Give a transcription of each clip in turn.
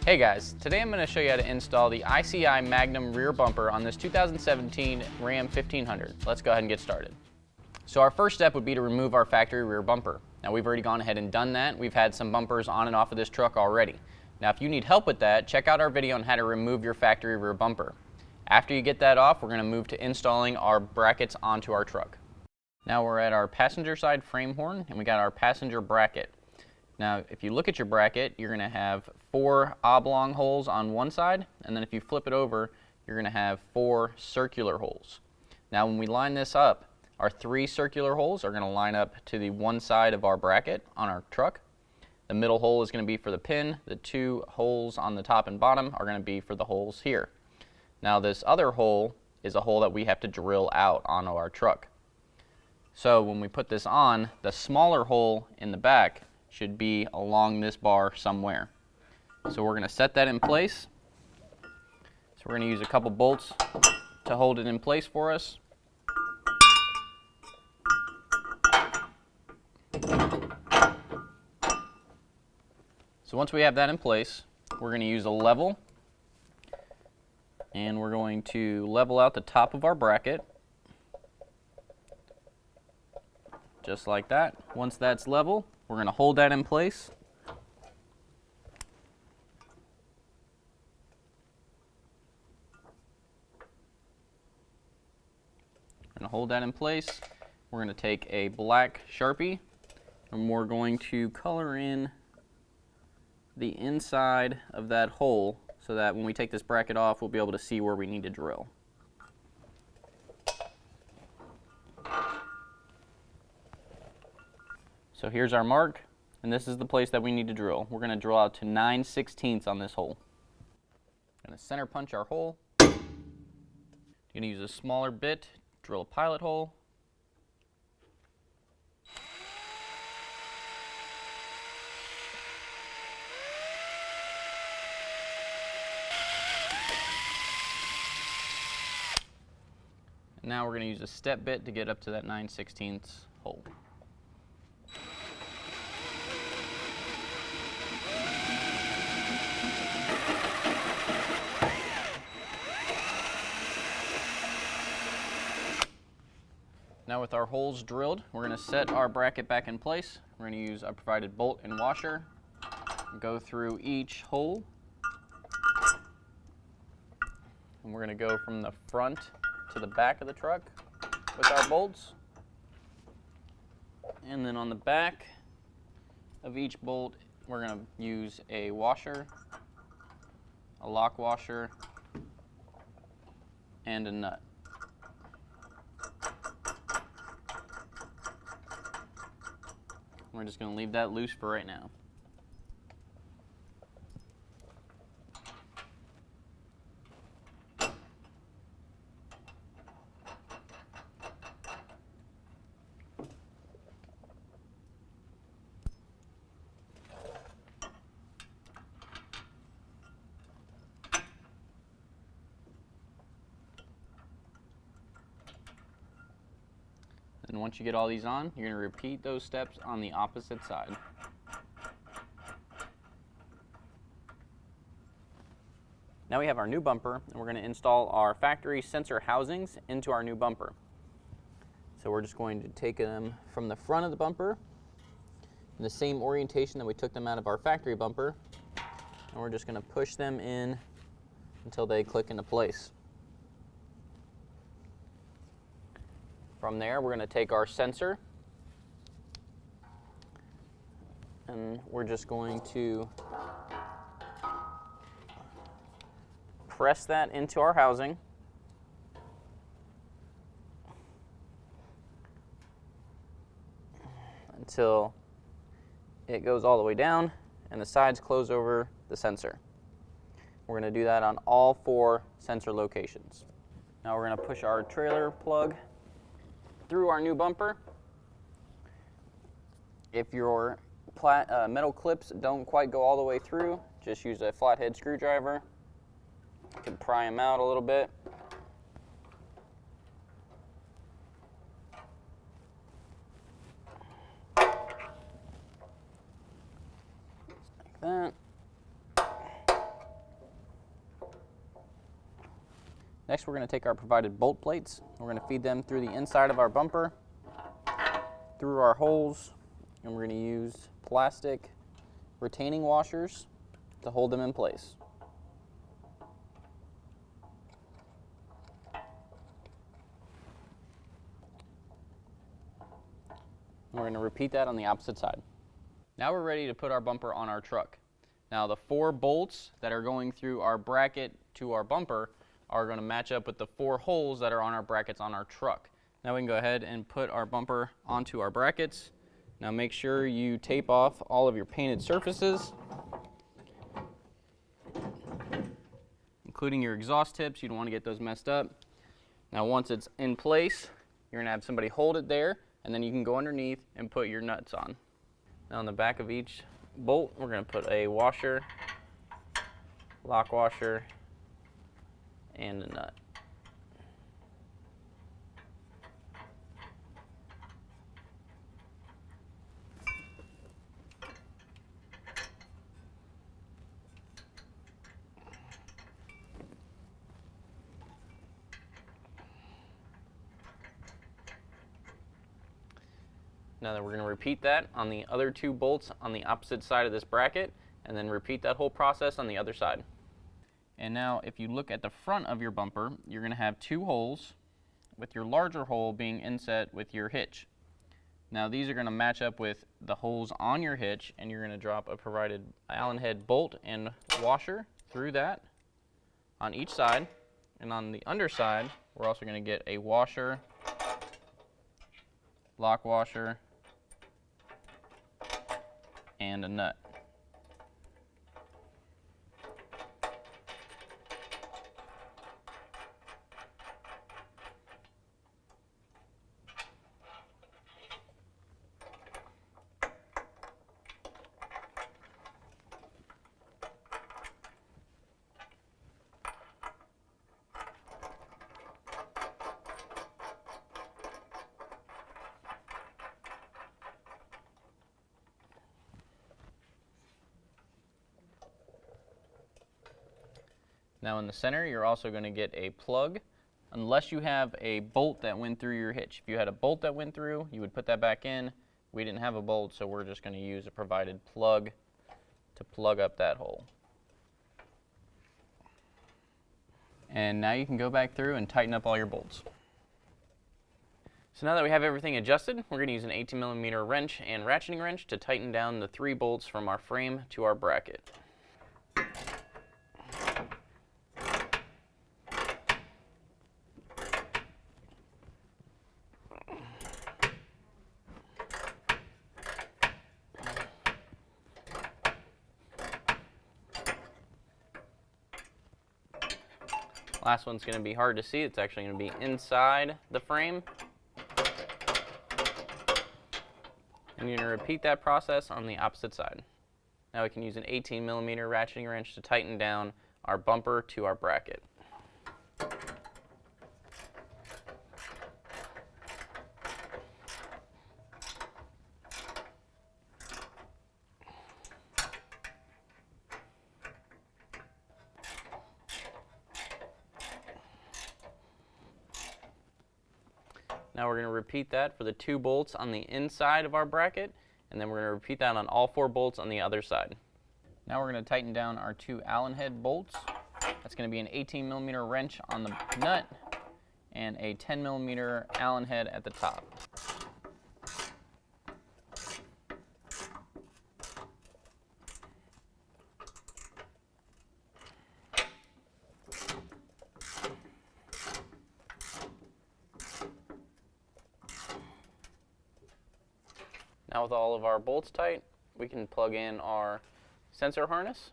Hey guys, today I'm going to show you how to install the ICI Magnum rear bumper on this 2017 Ram 1500. Let's go ahead and get started. So our first step would be to remove our factory rear bumper. Now we've already gone ahead and done that. We've had some bumpers on and off of this truck already. Now if you need help with that, check out our video on how to remove your factory rear bumper. After you get that off, we're going to move to installing our brackets onto our truck. Now we're at our passenger side frame horn and we got our passenger bracket. Now, if you look at your bracket, you're going to have 4 oblong holes on one side, and then if you flip it over, you're going to have 4 circular holes. Now, when we line this up, our 3 circular holes are going to line up to the one side of our bracket on our truck. The middle hole is going to be for the pin. The 2 holes on the top and bottom are going to be for the holes here. Now, this other hole is a hole that we have to drill out onto our truck. So, when we put this on, the smaller hole in the back should be along this bar somewhere. So we're going to set that in place. So we're going to use a couple bolts to hold it in place for us. So once we have that in place, we're going to use a level, and we're going to level out the top of our bracket just like that. Once that's level, we're going to hold that in place. We're going to hold that in place. We're going to take a black Sharpie and we're going to color in the inside of that hole so that when we take this bracket off, we'll be able to see where we need to drill. So here's our mark, and this is the place that we need to drill. We're going to drill out to 9/16 on this hole. Going to center punch our hole. You're going to use a smaller bit, drill a pilot hole. And now we're going to use a step bit to get up to that 9/16 hole. Now with our holes drilled, we're going to set our bracket back in place. We're going to use a provided bolt and washer, go through each hole, and we're going to go from the front to the back of the truck with our bolts. And then on the back of each bolt, we're going to use a washer, a lock washer, and a nut. We're just going to leave that loose for right now. And once you get all these on, you're going to repeat those steps on the opposite side. Now we have our new bumper, and we're going to install our factory sensor housings into our new bumper. So we're just going to take them from the front of the bumper in the same orientation that we took them out of our factory bumper, and we're just going to push them in until they click into place. From there, we're going to take our sensor and we're just going to press that into our housing until it goes all the way down and the sides close over the sensor. We're going to do that on all 4 sensor locations. Now we're going to push our trailer plug through our new bumper. If your metal clips don't quite go all the way through, just use a flathead screwdriver. You can pry them out a little bit. Like that. Next, we're going to take our provided bolt plates. We're going to feed them through the inside of our bumper, through our holes, and we're going to use plastic retaining washers to hold them in place. We're going to repeat that on the opposite side. Now we're ready to put our bumper on our truck. Now the 4 bolts that are going through our bracket to our bumper are going to match up with the 4 holes that are on our brackets on our truck. Now we can go ahead and put our bumper onto our brackets. Now make sure you tape off all of your painted surfaces, including your exhaust tips. You don't want to get those messed up. Now once it's in place, you're going to have somebody hold it there, and then you can go underneath and put your nuts on. Now on the back of each bolt, we're going to put a washer, lock washer, and a nut. Now that we're going to repeat that on the other 2 bolts on the opposite side of this bracket, and then repeat that whole process on the other side. And now if you look at the front of your bumper, you're going to have 2 holes, with your larger hole being inset with your hitch. Now these are going to match up with the holes on your hitch, and you're going to drop a provided Allen head bolt and washer through that on each side. And on the underside, we're also going to get a washer, lock washer, and a nut. Now in the center, you're also going to get a plug, unless you have a bolt that went through your hitch. If you had a bolt that went through, you would put that back in. We didn't have a bolt, so we're just going to use a provided plug to plug up that hole. And now you can go back through and tighten up all your bolts. So now that we have everything adjusted, we're going to use an 18mm wrench and ratcheting wrench to tighten down the 3 bolts from our frame to our bracket. Last one's going to be hard to see. It's actually going to be inside the frame. And you're going to repeat that process on the opposite side. Now we can use an 18mm ratcheting wrench to tighten down our bumper to our bracket. Now we're going to repeat that for the 2 bolts on the inside of our bracket, and then we're going to repeat that on all 4 bolts on the other side. Now we're going to tighten down our 2 Allen head bolts. That's going to be an 18mm wrench on the nut and a 10mm Allen head at the top. Now with all of our bolts tight, we can plug in our sensor harness.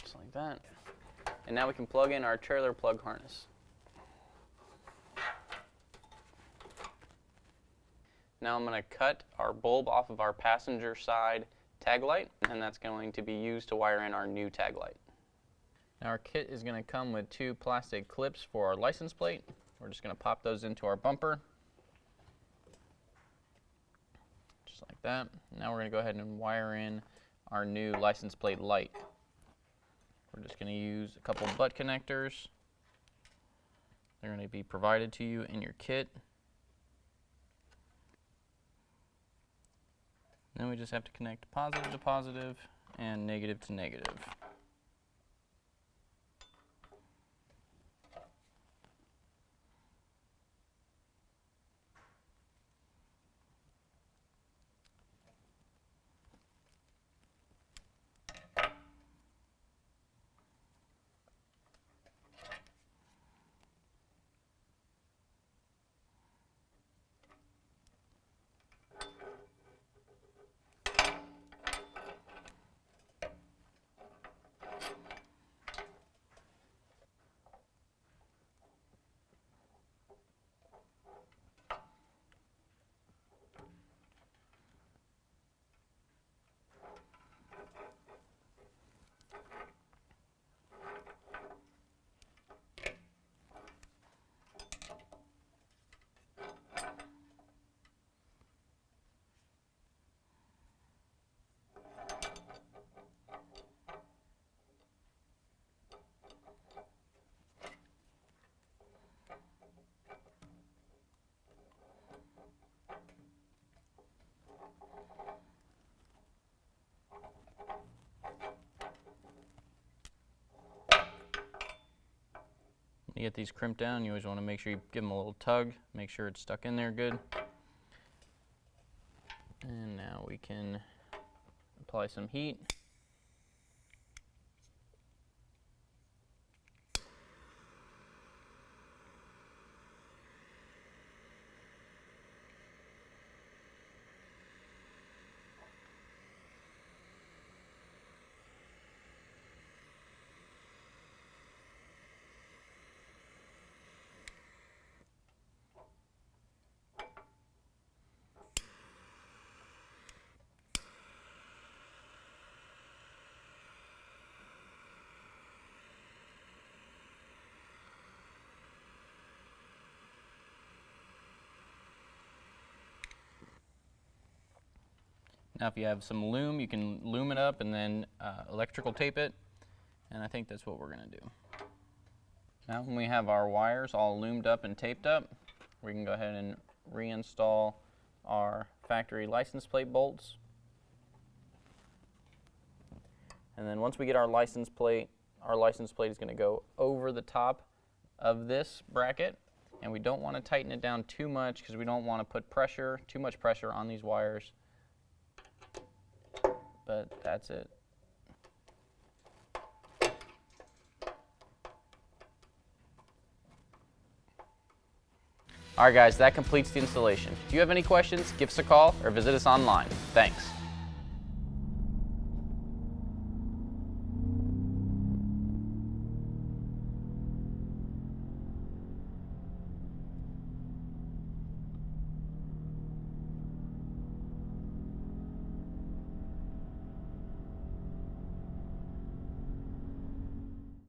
Just like that. And now we can plug in our trailer plug harness. Now I'm going to cut our bulb off of our passenger side tag light, and that's going to be used to wire in our new tag light. Now our kit is going to come with 2 plastic clips for our license plate. We're just going to pop those into our bumper, just like that. Now we're going to go ahead and wire in our new license plate light. We're just going to use a couple butt connectors. They're going to be provided to you in your kit. Then we just have to connect positive to positive and negative to negative. You get these crimped down, you always want to make sure you give them a little tug, make sure it's stuck in there good. And now we can apply some heat. Now if you have some loom, you can loom it up and then electrical tape it, and I think that's what we're going to do. Now when we have our wires all loomed up and taped up, we can go ahead and reinstall our factory license plate bolts. And then once we get our license plate is going to go over the top of this bracket, and we don't want to tighten it down too much because we don't want to put too much pressure on these wires. But that's it. Alright guys, that completes the installation. If you have any questions, give us a call or visit us online. Thanks.